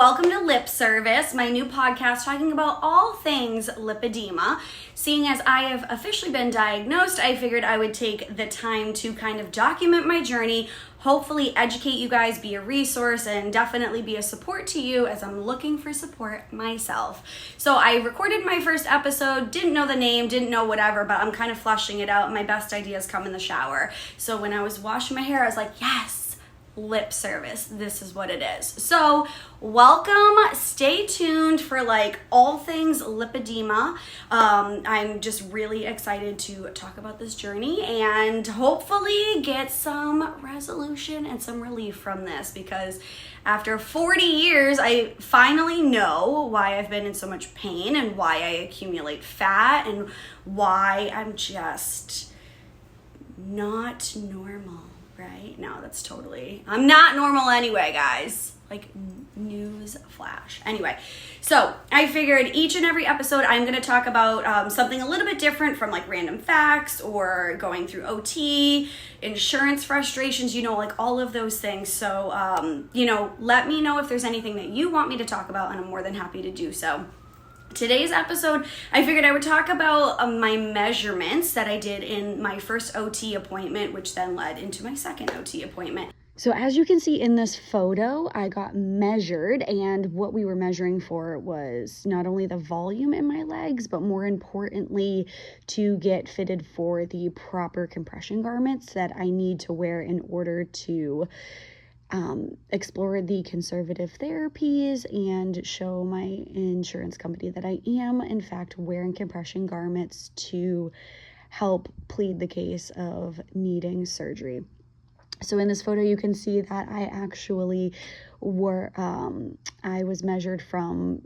welcome to Lip Service, my new podcast talking about all things lipedema. Seeing as I have officially been diagnosed, I figured I would take the time to kind of document my journey, hopefully educate you guys, be a resource, and definitely be a support to you as I'm looking for support myself. So I recorded my first episode, didn't know the name, didn't know whatever, but I'm kind of fleshing it out. My best ideas come in the shower. So when I was washing my hair, I was like, yes, Lip Service, this is what it is. So welcome, stay tuned for like all things lipedema. I'm just really excited to talk about this journey and hopefully get some resolution and some relief from this, because after 40 years, I finally know why I've been in so much pain and why I accumulate fat and why I'm just not normal. Right? No, that's totally, I'm not normal anyway, guys. Like, news flash. Anyway, so I figured each and every episode I'm going to talk about something a little bit different from like random facts or going through OT, insurance frustrations, like all of those things. So, let me know if there's anything that you want me to talk about, and I'm more than happy to do so. Today's episode, I figured I would talk about my measurements that I did in my first OT appointment, which then led into my second OT appointment. So as you can see in this photo, I got measured, and what we were measuring for was not only the volume in my legs, but more importantly, to get fitted for the proper compression garments that I need to wear in order to explore the conservative therapies and show my insurance company that I am, in fact, wearing compression garments to help plead the case of needing surgery. So in this photo, you can see that I actually I was measured from,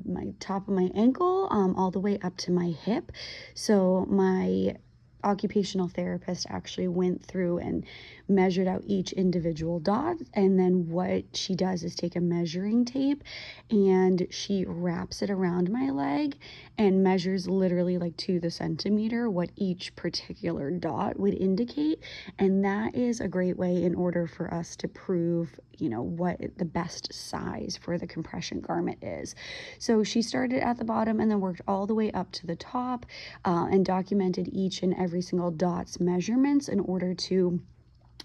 my top of my ankle all the way up to my hip. So my occupational therapist actually went through and measured out each individual dot, and then what she does is take a measuring tape and she wraps it around my leg and measures literally like to the centimeter what each particular dot would indicate. And that is a great way in order for us to prove what the best size for the compression garment is. So she started at the bottom and then worked all the way up to the top and documented each and every single dot's measurements in order to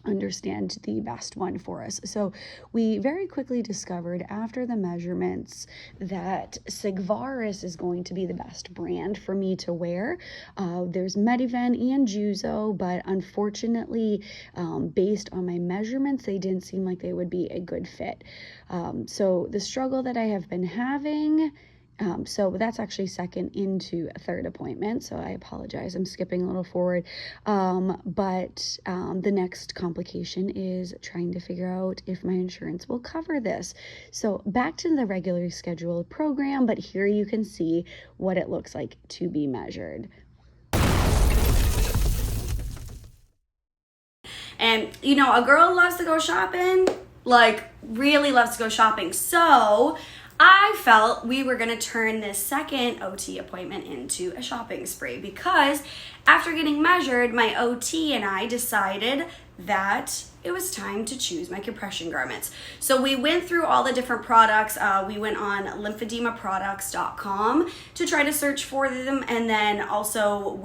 understand the best one for us. So we very quickly discovered after the measurements that Sigvaris is going to be the best brand for me to wear. There's Mediven and Juzo, but unfortunately, based on my measurements, they didn't seem like they would be a good fit. So the struggle that I have been having, so that's actually second into a third appointment. So I apologize, I'm skipping a little forward. But the next complication is trying to figure out if my insurance will cover this. So back to the regularly scheduled program, but here you can see what it looks like to be measured. And, a girl loves to go shopping, like really loves to go shopping. So I felt we were going to turn this second OT appointment into a shopping spree, because after getting measured, my OT and I decided that it was time to choose my compression garments. So we went through all the different products. We went on lymphedemaproducts.com to try to search for them. And then also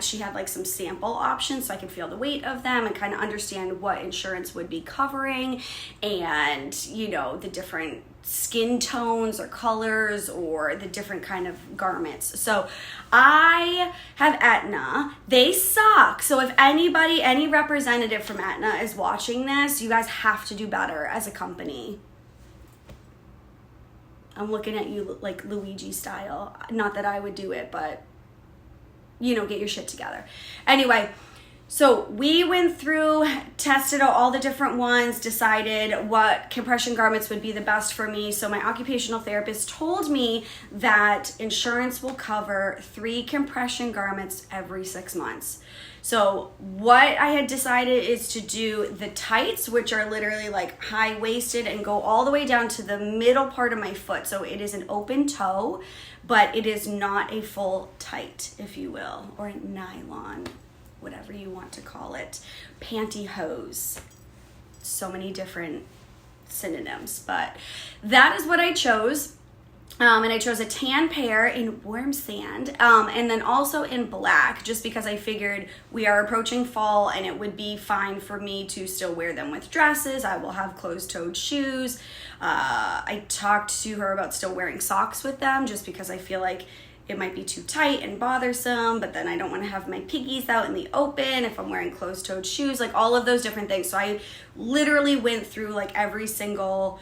she had like some sample options so I could feel the weight of them and kind of understand what insurance would be covering, and, the different skin tones or colors or the different kind of garments. So I have Aetna. They suck. So if any representative from Aetna is watching this, you guys have to do better as a company. I'm looking at you like Luigi style. Not that I would do it, but get your shit together. Anyway, so we went through, tested out all the different ones, decided what compression garments would be the best for me. So my occupational therapist told me that insurance will cover 3 compression garments every 6 months. So what I had decided is to do the tights, which are literally like high-waisted and go all the way down to the middle part of my foot. So it is an open toe, but it is not a full tight, if you will, or a nylon, whatever you want to call it. Pantyhose. So many different synonyms, but that is what I chose. And I chose a tan pair in warm sand, and then also in black, just because I figured we are approaching fall and it would be fine for me to still wear them with dresses. I will have closed-toed shoes. I talked to her about still wearing socks with them, just because I feel like it might be too tight and bothersome, but then I don't want to have my piggies out in the open if I'm wearing closed-toed shoes, like all of those different things. So I literally went through like every single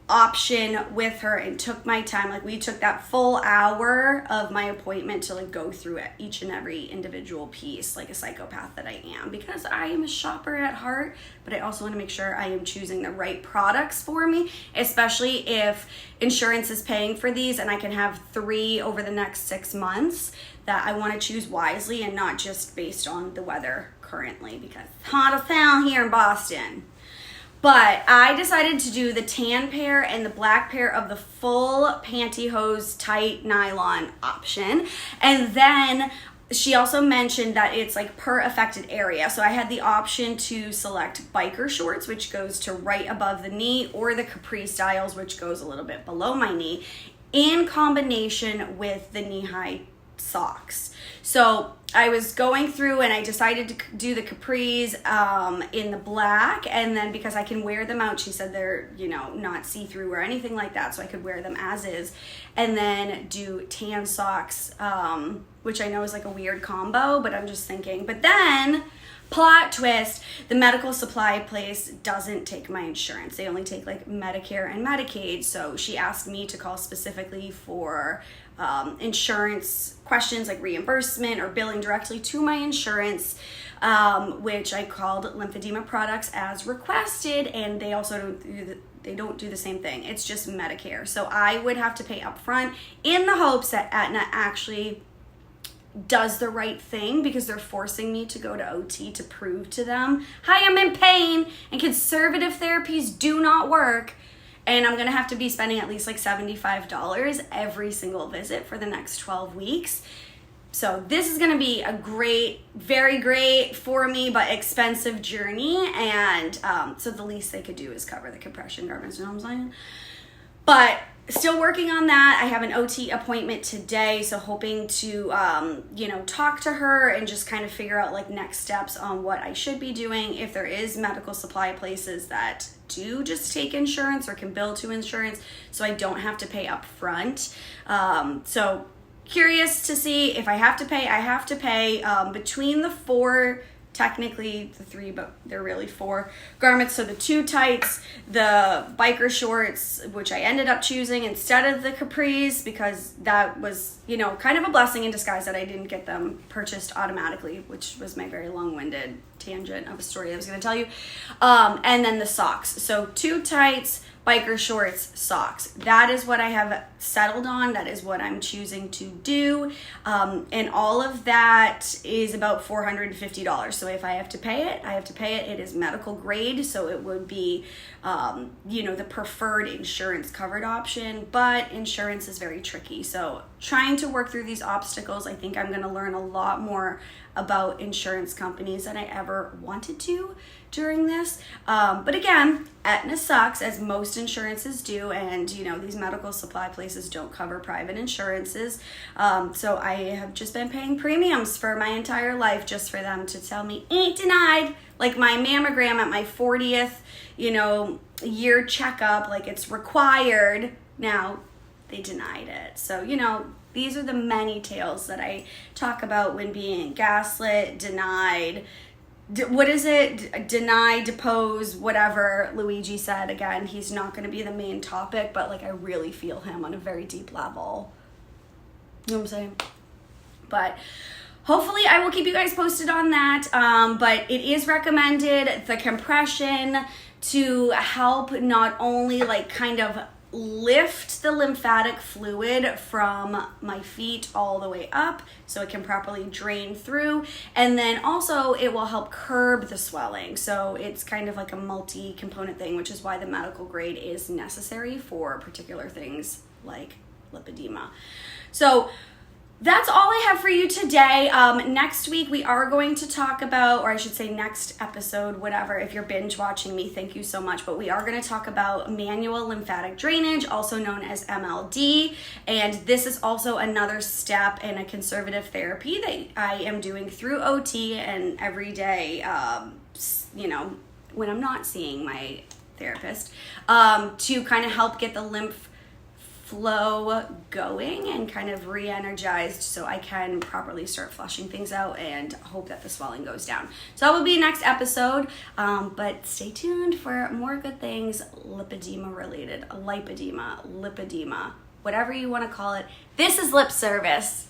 option with her and took my time. Like we took that full hour of my appointment to like go through it, each and every individual piece, like a psychopath that I am, because I am a shopper at heart, but I also want to make sure I am choosing the right products for me, especially if insurance is paying for these and I can have 3 over the next 6 months, that I want to choose wisely and not just based on the weather currently, because it's hot as hell here in Boston. But I decided to do the tan pair and the black pair of the full pantyhose tight nylon option. And then she also mentioned that it's like per affected area. So I had the option to select biker shorts, which goes to right above the knee, or the capri styles, which goes a little bit below my knee, in combination with the knee-high socks. So I was going through and I decided to do the capris in the black, and then because I can wear them out, she said they're, you know, not see-through or anything like that, so I could wear them as is, and then do tan socks, which I know is like a weird combo, but I'm just thinking. But then, plot twist, the medical supply place doesn't take my insurance. They only take like Medicare and Medicaid, so she asked me to call specifically for insurance questions like reimbursement or billing directly to my insurance, which I called Lymphedema Products as requested, and they also don't do the same thing. It's just Medicare. So I would have to pay upfront in the hopes that Aetna actually does the right thing, because they're forcing me to go to OT to prove to them, hi, I'm in pain and conservative therapies do not work. And I'm going to have to be spending at least like $75 every single visit for the next 12 weeks. So this is going to be a great, very great for me, but expensive journey. And so the least they could do is cover the compression garments, you know what I'm saying? But still working on that. I have an OT appointment today, so hoping to, talk to her and just kind of figure out like next steps on what I should be doing. If there is medical supply places that do just take insurance or can bill to insurance, so I don't have to pay up front. So curious to see if I have to pay. I have to pay between the 4, technically the 3, but they're really 4 garments. So the 2 tights, the biker shorts, which I ended up choosing instead of the capris, because that was, kind of a blessing in disguise that I didn't get them purchased automatically, which was my very long-winded tangent of a story I was going to tell you. And then the socks. So 2 tights, biker shorts, socks. That is what I have settled on. That is what I'm choosing to do. And all of that is about $450. So if I have to pay it, I have to pay it. It is medical grade, so it would be, the preferred insurance covered option, but insurance is very tricky. So trying to work through these obstacles, I think I'm going to learn a lot more about insurance companies than I ever wanted to during this. But again, Aetna sucks, as most insurances do, and these medical supply places don't cover private insurances. So I have just been paying premiums for my entire life just for them to tell me ain't denied. Like my mammogram at my 40th, year checkup, like it's required. Now they denied it. So, these are the many tales that I talk about when being gaslit, denied, deny, depose, whatever Luigi said. Again, he's not going to be the main topic, but like I really feel him on a very deep level. You know what I'm saying? But hopefully I will keep you guys posted on that. But it is recommended, the compression, to help not only like kind of lift the lymphatic fluid from my feet all the way up so it can properly drain through, and then also it will help curb the swelling. So it's kind of like a multi-component thing, which is why the medical grade is necessary for particular things like lipedema. So that's all I have for you today. Next week we are going to talk about, or I should say next episode, whatever, if you're binge watching me, thank you so much, but we are going to talk about manual lymphatic drainage, also known as MLD, and this is also another step in a conservative therapy that I am doing through OT and every day, when I'm not seeing my therapist, to kind of help get the lymph flow going and kind of re-energized so I can properly start flushing things out and hope that the swelling goes down. So that will be next episode, but stay tuned for more good things lipedema related, lipedema, whatever you want to call it. This is Lip Service.